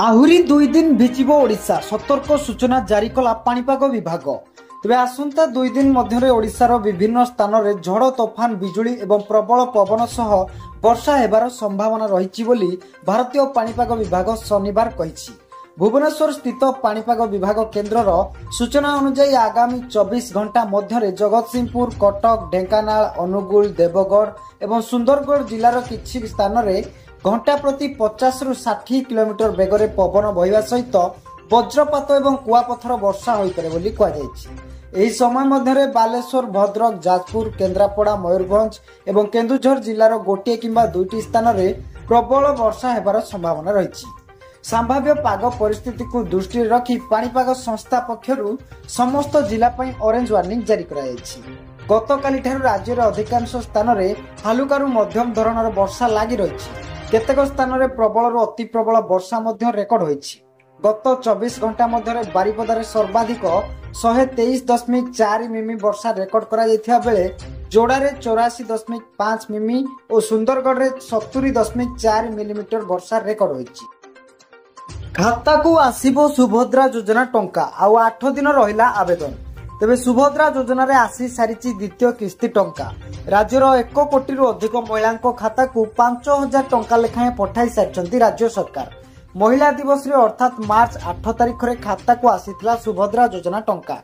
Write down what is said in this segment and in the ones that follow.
आहुरी 2 दिन भिजिब ओडिशा सतर्क सूचना जारी कला पाणीपाग विभाग। तेबे आसंता 2 दिन मध्य ओडिशार विभिन्न स्थान में झड़ तोफान बिजुली एवं प्रबल पवन सह वर्षा हेबार संभावना रही बोली भारतीय पाणीपाग विभाग शनिवार कहिछि। भुवनेश्वर स्थित पाणीपाग विभाग केन्द्रर सूचना अनुसार आगामी 24 घंटा मध्य जगतसिंहपुर, कटक, ढेंकानाल, अनुगुल, देवगढ़ एवं सुंदरगढ़ जिलार किछि स्थान में घंटा प्रति 50 रु 60 किलोमीटर बेगरे पवन बहिबा सहित वज्रपात एवं कुआपथर वर्षा होइपरे बोली कहा जायछि। एही समय मध्यरे बालेश्वर, भद्रक, जाजपुर, केन्द्रापड़ा, मयूरभंज एवं केन्दुझर जिलार गोटे किंबा दुईटी स्थान में प्रबल वर्षा हेबार संभावना रही। संभाव्य पाग परिस्थिति को दृष्टि रखी पाणीपाग संस्था पक्षरु समस्त जिला पई ऑरेंज वार्निंग जारी कराଯାଇଛି। गतकाली ठारू राज्यर अधिकांश स्थान में हालुकारु मध्यम धरणर वर्षा लागि रही। केतेक स्थान में प्रबल अति प्रबल वर्षा मध्य रेकर्ड होइछि। गत 24 घंटा मध्य बारिपदार सर्वाधिक 123.4 मिमी वर्षा रेकर्ड करा जायथिबा बेले जोड़ारे 84.5 मिमी और सुंदरगढ़ रे 70.4 मिलीमीटर वर्षा रेकर्ड होइछि। खाता को आसीबो सुभद्रा योजना टंका आउ 8 दिन रहिला आवेदन। तेबे सुभद्रा योजना रे आसी सारिछि द्वितीय किस्ती टंका। राज्यर 1 कोटी रु अधिक महिला खाता को 5000 टंका लेखाएं पठाई सारिछंती राज्य सरकार। महिला दिवस रे अर्थात मार्च 8 तारिख रे खाता को आसीथिला सुभद्रा योजना टंका।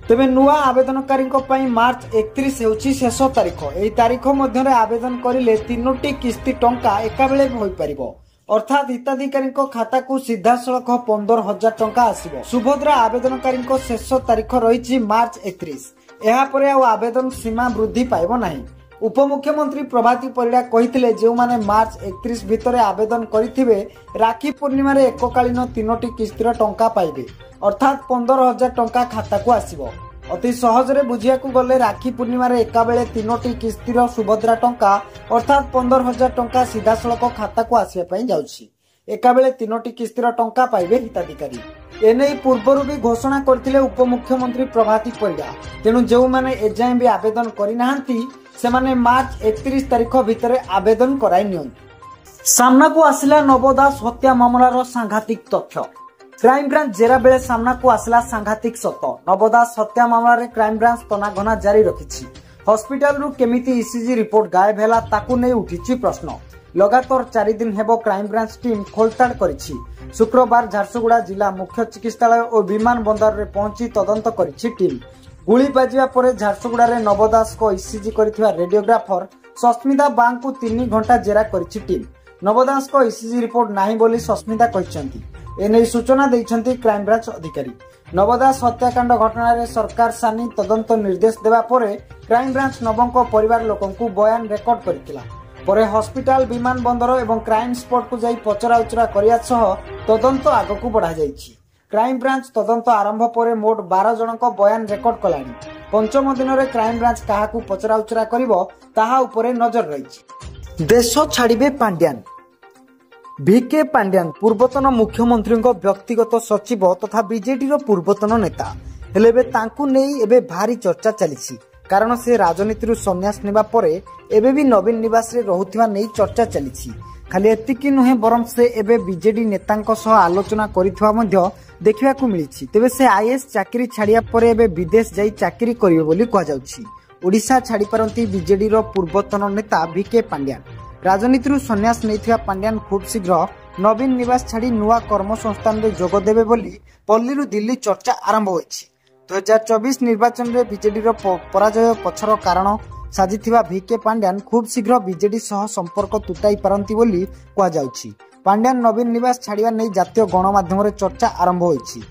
तेबे नुआ आवेदनकारी मार्च 31 हेउछि शेष तारिख। एही तारिख मध्य आवेदन करिले 3टी किस्ती टंका एका बेले होई परिबो। अर्थात हिताधिकारी खाता को सीधा सड़क 15,000 टंका आसीबो। सुभद्रा आवेदनकारी शेष तारिख रही मार्च 31। यापर आवेदन सीमा वृद्धि पाइब नाही। उपमुख्यमंत्री प्रभाती परिड़ा कहिथिले जो माने मार्च 31 भितर आवेदन करिथिबे राखी पूर्णिमा रे एककालीन 3टी किस्तीर टंका पाइबे। अर्थात 15,000 टंका खाता को आसीबो। अति सहज रे बुझिया को गले राखी पूर्णिमा रे एका बेले 3टी किस्तीर सुभद्रा टंका अर्थात 15,000 टंका सीधा सड़क खाता को आसिया पई जाउछि। एका बेले 3टी किस्तीर टंका पाइबे हिताधिकारी। एने पूर्वरु भी घोषणा करथिले उपमुख्यमंत्री प्रभाती परिड़ा। तेणु जो माने एजाए भी आवेदन करि नाहंती से माने मार्च 31 तारिख भितर आवेदन कराई नियंतु। सामना को आसिला नव दास हत्या मामलार सांघातिक तथ्य। क्राइम ब्रांच जेरा बेले सामना को आसला सांघातिक सत। नव दास हत्या मामला रे क्राइम ब्रांच तनाघना जारी रखिछि। हॉस्पिटल रु केमिति ईसीजी रिपोर्ट गायब हैला ताकू नै उठिछि प्रश्न। लगातार 4 दिन हेबो क्राइम ब्रांच टीम खोलताड़ करिछि। शुक्रवार झारसुगुड़ा जिला मुख्य चिकित्सालय और विमान बंदर रे पहुंची तदंत करिछि टीम। गुली बाजिया परे झारसुगुड़ा रे नव दास को ईसीजी करिथिबा रेडियोग्राफर सस्मिता बांग को 3 घंटा जेरा करिछि टीम। नव दास को ईसीजी रिपोर्ट नाही बोली सस्मिता कहिसंती। एने सूचना देइछंती क्राइम ब्रांच अधिकारी। नव दास हत्याकांड घटना रे सरकार सानी तदंत निर्देश देवा परे क्राइम ब्रांच नवंको परिवार लोकंकु बयान रेकर्ड करितिला। परे हॉस्पिटल, विमान बंदर एवं क्राइम स्पॉट को जाई पचरा उचरा करिया सह तदंत आगकु बढ़ा जाइछि। क्राइम ब्रांच तदंत आरंभ परे मोट 12 जनक बयान रेकर्ड कलानी। पंचम दिन रे क्राइम ब्रांच काहाकु पचरा उचरा करिवो ताहा उपरे नजर रहिछि। देश छाड़िबे पांड्यान। भिके पांड्यान पूर्वतन मुख्यमंत्री व्यक्तिगत सचिव तथा बीजेडी पूर्वतन नेता हेले तांकु नेई एबे भारी चर्चा चली। कारण से राजनीति संन्यास नेबा परे एबे भी नवीन निवास रे रहुथिबा नेई चर्चा चली। खाली एतिकी नुहे बरम से एबे बीजेडी नेतांक सह आलोचना करिथवा मध्य देखिबाकू मिलिछि। तेबे से आईएएस चाकरी छाड़िया परे एबे विदेश जाई चाकरी करिवे बोली कहा जाउछि। ओडिशा छाड़ी पारंती बीजेडी पूर्वतन नेता भिके पांड्यान। राजनीति संन्यास नैथिबा पांड्यान खूब शीघ्र नवीन निवास छाड़ी नुआ कर्म संस्थान रे जोग देबे बोली पल्लीरु दिल्ली चर्चा आरंभ होइछि। 2024 निर्वाचन रे बीजेडी पराजय पछर कारण साजिथिबा भिके पांड्यान खूब शीघ्र बीजेडी सह संपर्क तुटाई पारंती बोली कहा जाउछि। पांड्यान नवीन निवास छाड़िया नै जातीय गणमाध्यम रे चर्चा आरंभ होइछि।